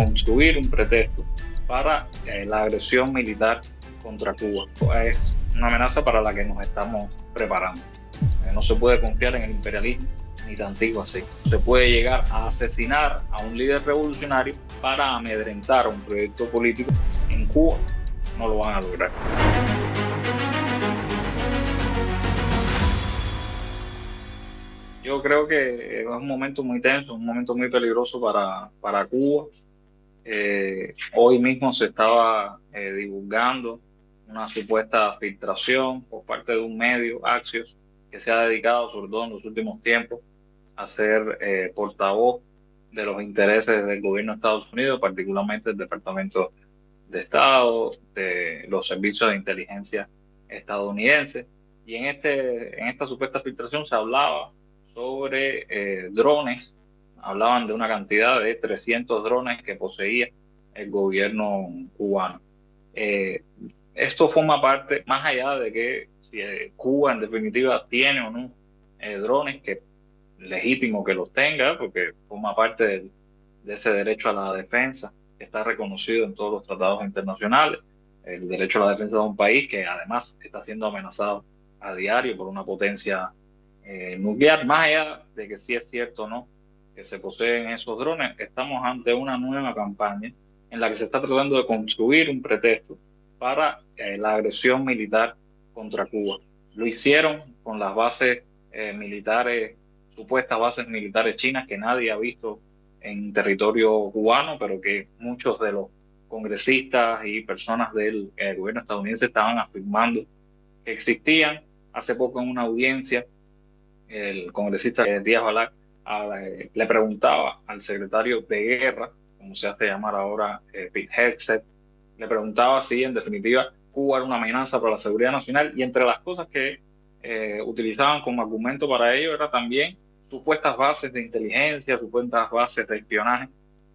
construir un pretexto para la agresión militar contra Cuba. Es una amenaza para la que nos estamos preparando. No se puede confiar en el imperialismo ni tantito así. Se puede llegar a asesinar a un líder revolucionario para amedrentar un proyecto político en Cuba. No lo van a lograr. Yo creo que es un momento muy tenso, un momento muy peligroso para Cuba. Hoy mismo se estaba divulgando una supuesta filtración por parte de un medio, Axios, que se ha dedicado, sobre todo en los últimos tiempos, a ser portavoz de los intereses del gobierno de Estados Unidos, particularmente el Departamento de Estado, de los servicios de inteligencia estadounidenses. Y en esta supuesta filtración se hablaba sobre drones, hablaban de una cantidad de 300 drones que poseía el gobierno cubano. Eh, Esto forma parte, más allá de que si Cuba en definitiva tiene o no drones, que legítimo que los tenga, porque forma parte de ese derecho a la defensa que está reconocido en todos los tratados internacionales, el derecho a la defensa de un país que además está siendo amenazado a diario por una potencia nuclear. Más allá de que sí es cierto o no que se poseen esos drones, estamos ante una nueva campaña en la que se está tratando de construir un pretexto para la agresión militar contra Cuba. Lo hicieron con las bases militares, supuestas bases militares chinas que nadie ha visto en territorio cubano, pero que muchos de los congresistas y personas del gobierno estadounidense estaban afirmando que existían. Hace poco en una audiencia, el congresista Díaz Balart le preguntaba al secretario de Guerra, como se hace llamar ahora Pete Hegseth, le preguntaba si en definitiva Cuba era una amenaza para la seguridad nacional, y entre las cosas que utilizaban como argumento para ello era también supuestas bases de inteligencia, supuestas bases de espionaje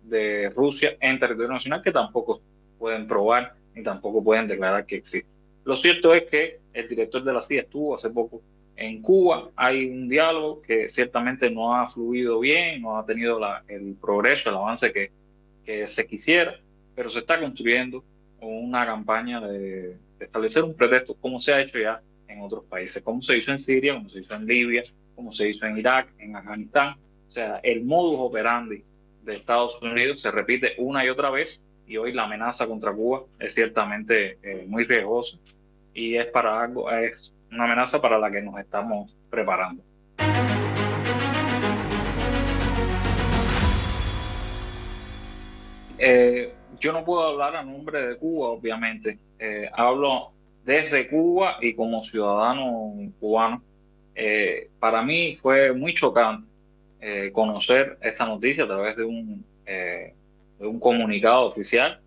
de Rusia en territorio nacional que tampoco pueden probar ni tampoco pueden declarar que existen. Lo cierto es que el director de la CIA estuvo hace poco en Cuba. Hay un diálogo que ciertamente no ha fluido bien, no ha tenido el progreso, el avance que se quisiera, pero se está construyendo una campaña de establecer un pretexto, como se ha hecho ya en otros países, como se hizo en Siria, como se hizo en Libia, como se hizo en Irak, en Afganistán. O sea, el modus operandi de Estados Unidos se repite una y otra vez, y hoy la amenaza contra Cuba es ciertamente muy riesgosa y es una amenaza para la que nos estamos preparando. Yo no puedo hablar a nombre de Cuba, obviamente. Hablo desde Cuba y como ciudadano cubano. Para mí fue muy chocante conocer esta noticia a través de un comunicado oficial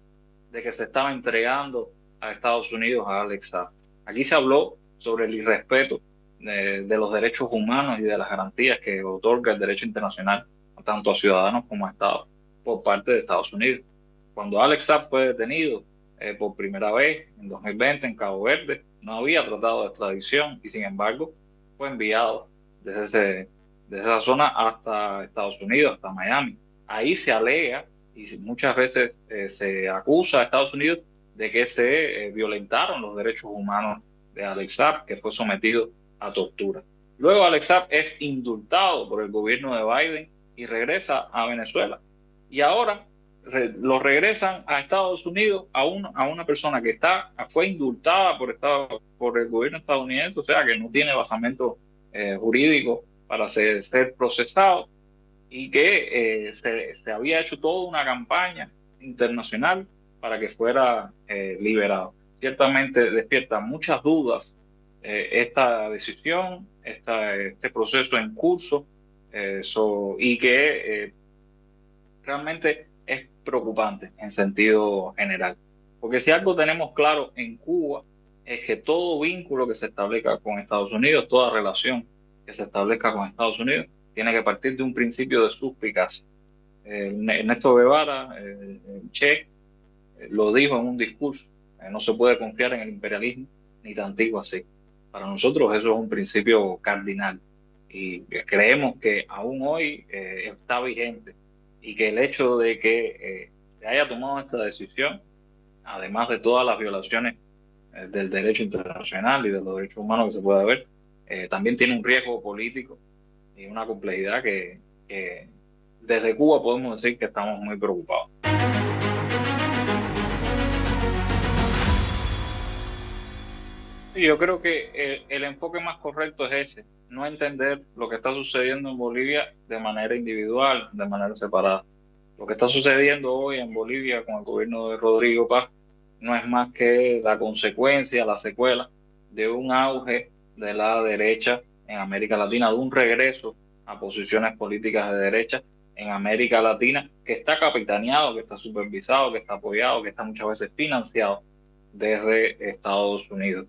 de que se estaba entregando a Estados Unidos a Alex Saab. Aquí se habló sobre el irrespeto de los derechos humanos y de las garantías que otorga el derecho internacional tanto a ciudadanos como a Estados por parte de Estados Unidos. Cuando Alex Saab fue detenido por primera vez en 2020 en Cabo Verde, no había tratado de extradición y sin embargo fue enviado desde esa zona hasta Estados Unidos, hasta Miami. Ahí se alega y muchas veces se acusa a Estados Unidos de que se violentaron los derechos humanos de Alex Saab, que fue sometido a tortura. Luego Alex Saab es indultado por el gobierno de Biden y regresa a Venezuela. Y ahora lo regresan a Estados Unidos a una persona que fue indultada por el gobierno estadounidense, o sea que no tiene basamento jurídico para ser procesado, y que se había hecho toda una campaña internacional para que fuera liberado. Ciertamente despierta muchas dudas esta decisión, este proceso en curso, y que realmente es preocupante en sentido general. Porque si algo tenemos claro en Cuba es que todo vínculo que se establezca con Estados Unidos, toda relación que se establezca con Estados Unidos, tiene que partir de un principio de suspicacia. Ernesto Guevara, Che, lo dijo en un discurso: no se puede confiar en el imperialismo ni tantico así. Para nosotros eso es un principio cardinal y creemos que aún hoy está vigente, y que el hecho de que se haya tomado esta decisión, además de todas las violaciones del derecho internacional y de los derechos humanos que se puede ver, también tiene un riesgo político y una complejidad que desde Cuba podemos decir que estamos muy preocupados. Sí, yo creo que el enfoque más correcto es ese, no entender lo que está sucediendo en Bolivia de manera individual, de manera separada. Lo que está sucediendo hoy en Bolivia con el gobierno de Rodrigo Paz no es más que la consecuencia, la secuela de un auge de la derecha en América Latina, de un regreso a posiciones políticas de derecha en América Latina, que está capitaneado, que está supervisado, que está apoyado, que está muchas veces financiado desde Estados Unidos.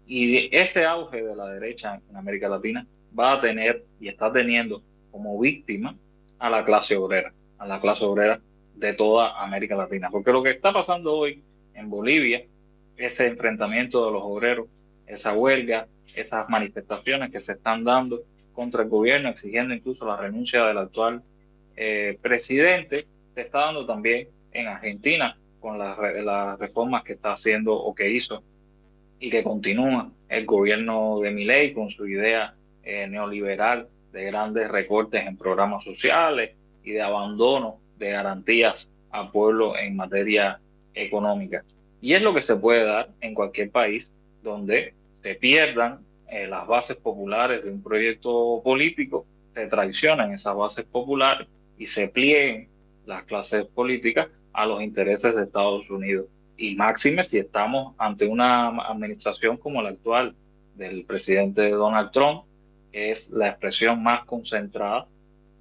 Y ese auge de la derecha en América Latina va a tener y está teniendo como víctima a la clase obrera de toda América Latina. Porque lo que está pasando hoy en Bolivia, ese enfrentamiento de los obreros, esa huelga, esas manifestaciones que se están dando contra el gobierno, exigiendo incluso la renuncia del actual presidente, se está dando también en Argentina con las reformas que está haciendo o que hizo y que continúa el gobierno de Milei con su idea neoliberal de grandes recortes en programas sociales y de abandono de garantías al pueblo en materia económica. Y es lo que se puede dar en cualquier país donde se pierdan las bases populares de un proyecto político, se traicionan esas bases populares y se plieguen las clases políticas a los intereses de Estados Unidos. Y máxime si estamos ante una administración como la actual del presidente Donald Trump, que es la expresión más concentrada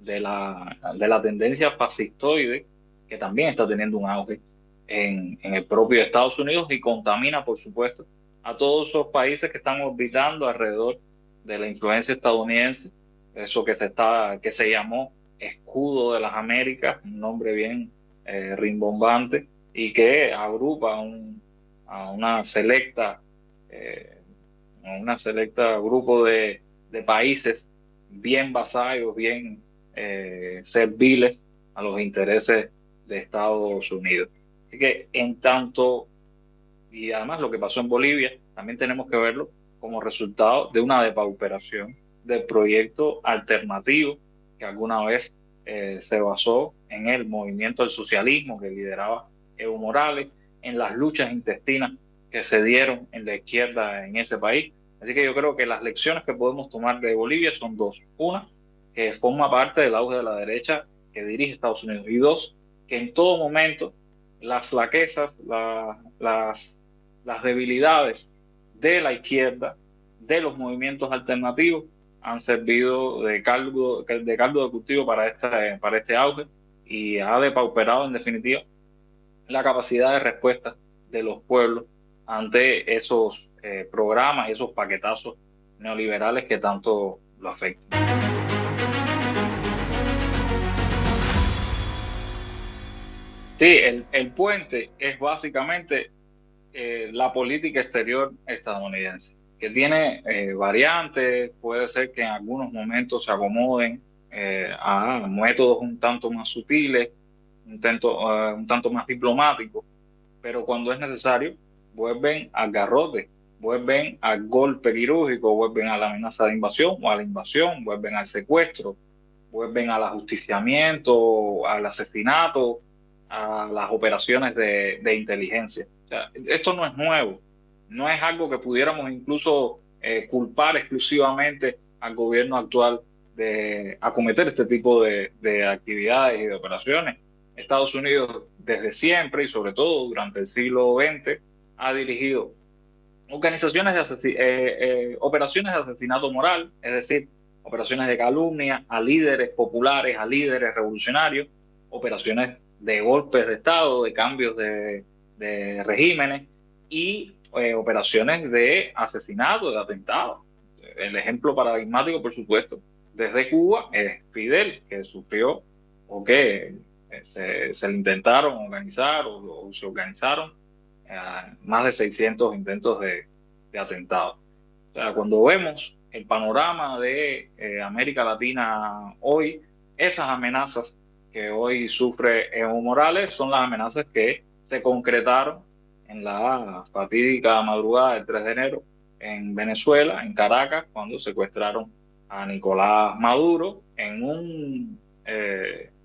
de la tendencia fascistoide, que también está teniendo un auge en el propio Estados Unidos y contamina, por supuesto, a todos esos países que están orbitando alrededor de la influencia estadounidense, eso que se llamó Escudo de las Américas, un nombre bien rimbombante, y que agrupa a eh, una selecta grupo de países bien vasallos, bien serviles a los intereses de Estados Unidos. Así que en tanto, y además lo que pasó en Bolivia, también tenemos que verlo como resultado de una depauperación del proyecto alternativo que alguna vez se basó en el movimiento del socialismo que lideraba Evo Morales, en las luchas intestinas que se dieron en la izquierda en ese país. Así que yo creo que las lecciones que podemos tomar de Bolivia son dos. Una, que forma parte del auge de la derecha que dirige Estados Unidos. Y dos, que en todo momento las flaquezas, las debilidades de la izquierda, de los movimientos alternativos, han servido de caldo de cultivo para este auge y ha depauperado en definitiva la capacidad de respuesta de los pueblos ante esos programas y esos paquetazos neoliberales que tanto lo afectan. Sí, el puente es básicamente la política exterior estadounidense, que tiene variantes, puede ser que en algunos momentos se acomoden a métodos un tanto más sutiles, un tanto más diplomáticos, pero cuando es necesario, vuelven al garrote, vuelven al golpe quirúrgico, vuelven a la amenaza de invasión o a la invasión, vuelven al secuestro, vuelven al ajusticiamiento, al asesinato, a las operaciones de inteligencia. O sea, esto no es nuevo, no es algo que pudiéramos incluso culpar exclusivamente al gobierno actual de acometer este tipo de actividades y de operaciones. Estados Unidos desde siempre y sobre todo durante el siglo XX ha dirigido operaciones de asesinato moral, es decir, operaciones de calumnia a líderes populares, a líderes revolucionarios, operaciones de golpes de Estado, de cambios de regímenes y operaciones de asesinato, de atentado. El ejemplo paradigmático, por supuesto, desde Cuba es Fidel, que sufrió o que se le intentaron organizar o se organizaron más de 600 intentos de atentado. O sea, cuando vemos el panorama de América Latina hoy, esas amenazas que hoy sufre Evo Morales son las amenazas que se concretaron en la fatídica madrugada del 3 de enero en Venezuela, en Caracas, cuando secuestraron a Nicolás Maduro en un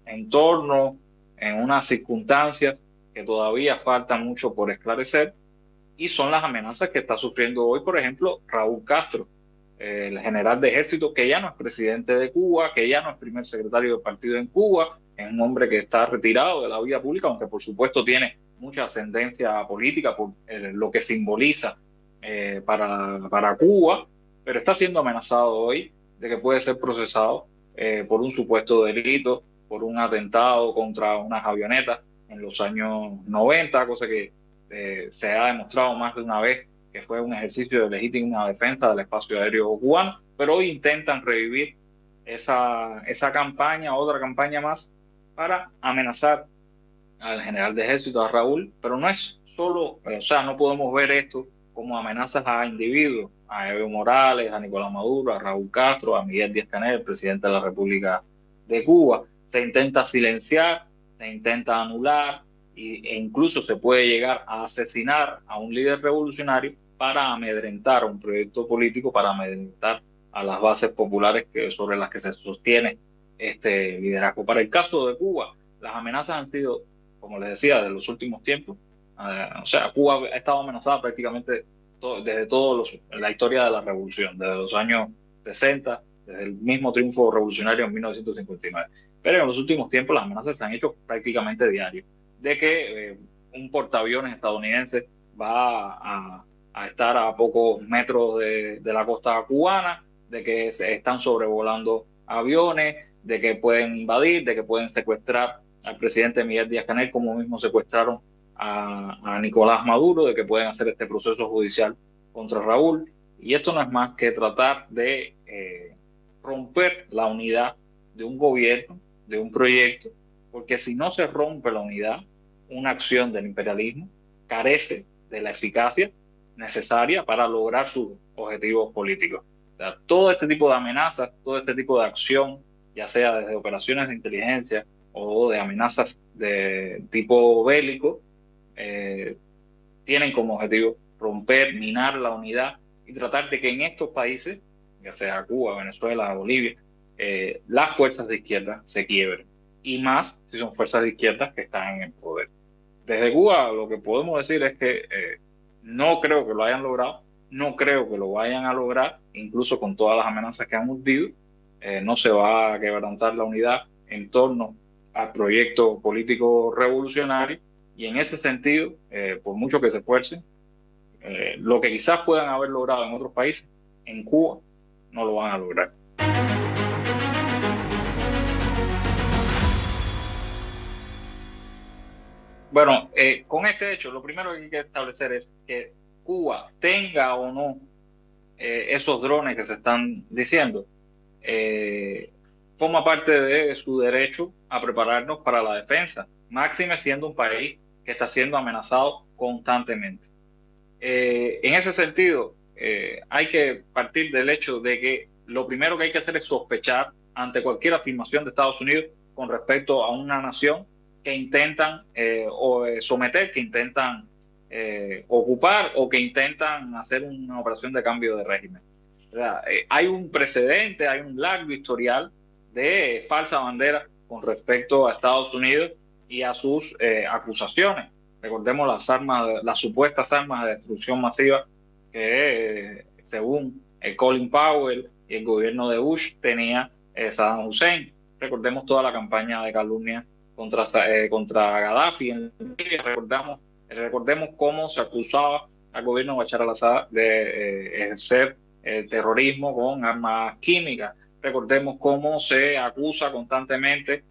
entorno, en unas circunstancias que todavía falta mucho por esclarecer, y son las amenazas que está sufriendo hoy, por ejemplo, Raúl Castro, el general de ejército, que ya no es presidente de Cuba, que ya no es primer secretario del partido en Cuba, es un hombre que está retirado de la vida pública, aunque por supuesto tiene mucha ascendencia política por lo que simboliza para Cuba, pero está siendo amenazado hoy de que puede ser procesado por un supuesto delito, por un atentado contra unas avionetas en los años 90, cosa que se ha demostrado más de una vez que fue un ejercicio de legítima defensa del espacio aéreo cubano, pero hoy intentan revivir esa campaña, otra campaña más, para amenazar al general de ejército, a Raúl, pero no es solo, o sea, no podemos ver esto como amenazas a individuos, a Evo Morales, a Nicolás Maduro, a Raúl Castro, a Miguel Díaz-Canel, el presidente de la República de Cuba. Se intenta silenciar, se intenta anular e incluso se puede llegar a asesinar a un líder revolucionario para amedrentar un proyecto político, para amedrentar a las bases populares sobre las que se sostiene este liderazgo. Para el caso de Cuba, las amenazas han sido, como les decía, de los últimos tiempos. O sea, Cuba ha estado amenazada prácticamente desde la historia de la revolución, desde los años 60, desde el mismo triunfo revolucionario en 1959. Pero en los últimos tiempos las amenazas se han hecho prácticamente diarias, de que un portaaviones estadounidense va a estar a pocos metros de la costa cubana, de que se están sobrevolando aviones, de que pueden invadir, de que pueden secuestrar al presidente Miguel Díaz-Canel, como mismo secuestraron a Nicolás Maduro, de que pueden hacer este proceso judicial contra Raúl. Y esto no es más que tratar de romper la unidad de un gobierno, de un proyecto, porque si no se rompe la unidad, una acción del imperialismo carece de la eficacia necesaria para lograr sus objetivos políticos. O sea, todo este tipo de amenazas, todo este tipo de acción, ya sea desde operaciones de inteligencia o de amenazas de tipo bélico, tienen como objetivo romper, minar la unidad y tratar de que en estos países, ya sea Cuba, Venezuela, Bolivia, las fuerzas de izquierda se quiebren. Y más si son fuerzas de izquierda que están en el poder. Desde Cuba lo que podemos decir es que no creo que lo hayan logrado, no creo que lo vayan a lograr, incluso con todas las amenazas que han urdido. No se va a quebrantar la unidad en torno al proyecto político revolucionario, y en ese sentido, por mucho que se esfuercen, lo que quizás puedan haber logrado en otros países, en Cuba no lo van a lograr. Bueno, con este hecho, lo primero que hay que establecer es que Cuba tenga o no esos drones que se están diciendo, eh, forma parte de su derecho a prepararnos para la defensa, máxime siendo un país que está siendo amenazado constantemente. En ese sentido, hay que partir del hecho de que lo primero que hay que hacer es sospechar ante cualquier afirmación de Estados Unidos con respecto a una nación que intentan someter, que intentan ocupar o que intentan hacer una operación de cambio de régimen. O sea, hay un precedente, hay un largo historial de falsa bandera con respecto a Estados Unidos y a sus acusaciones. Recordemos las supuestas armas de destrucción masiva que, según Colin Powell y el gobierno de Bush, tenía Saddam Hussein. Recordemos toda la campaña de calumnia contra Gaddafi en Libia. Recordemos cómo se acusaba al gobierno de Bashar al-Assad de ejercer terrorismo con armas químicas. Recordemos cómo se acusa constantemente,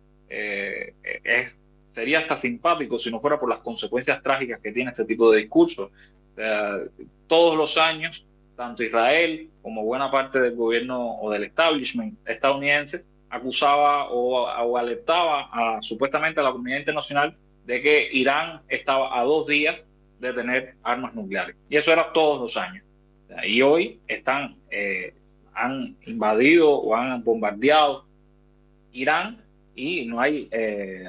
sería hasta simpático si no fuera por las consecuencias trágicas que tiene este tipo de discurso. O sea, todos los años, tanto Israel como buena parte del gobierno o del establishment estadounidense acusaba o alertaba supuestamente a la comunidad internacional de que Irán estaba a 2 días de tener armas nucleares. Y eso era todos los años. O sea, y hoy han invadido o han bombardeado Irán y no hay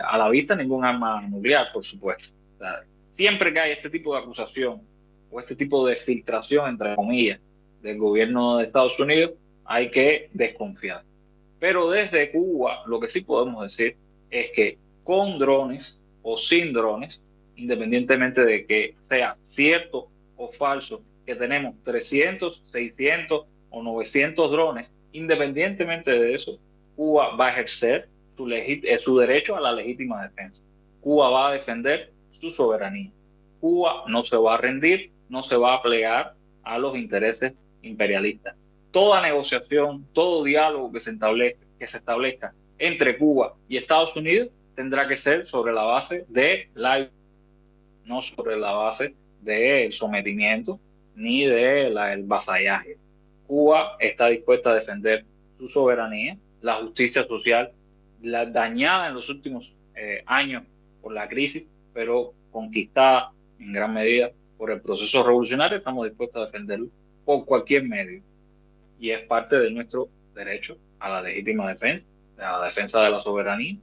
a la vista ningún arma nuclear, por supuesto. O sea, siempre que hay este tipo de acusación o este tipo de filtración, entre comillas, del gobierno de Estados Unidos, hay que desconfiar. Pero desde Cuba, lo que sí podemos decir es que con drones o sin drones, independientemente de que sea cierto o falso, que tenemos 300, 600 o 900 drones, independientemente de eso, Cuba va a ejercer su derecho a la legítima defensa. Cuba va a defender su soberanía. Cuba no se va a rendir, no se va a plegar a los intereses imperialistas. Toda negociación, todo diálogo que se establezca entre Cuba y Estados Unidos tendrá que ser sobre la base de no sobre la base del sometimiento ni del vasallaje. Cuba está dispuesta a defender su soberanía, la justicia social, la dañada en los últimos años por la crisis, pero conquistada en gran medida por el proceso revolucionario. Estamos dispuestos a defenderlo por cualquier medio y es parte de nuestro derecho a la legítima defensa, a la defensa de la soberanía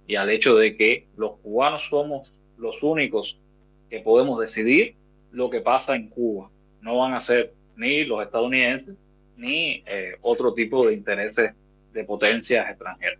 y al hecho de que los cubanos somos los únicos que podemos decidir lo que pasa en Cuba. No van a ser ni los estadounidenses ni otro tipo de intereses de potencias extranjeras.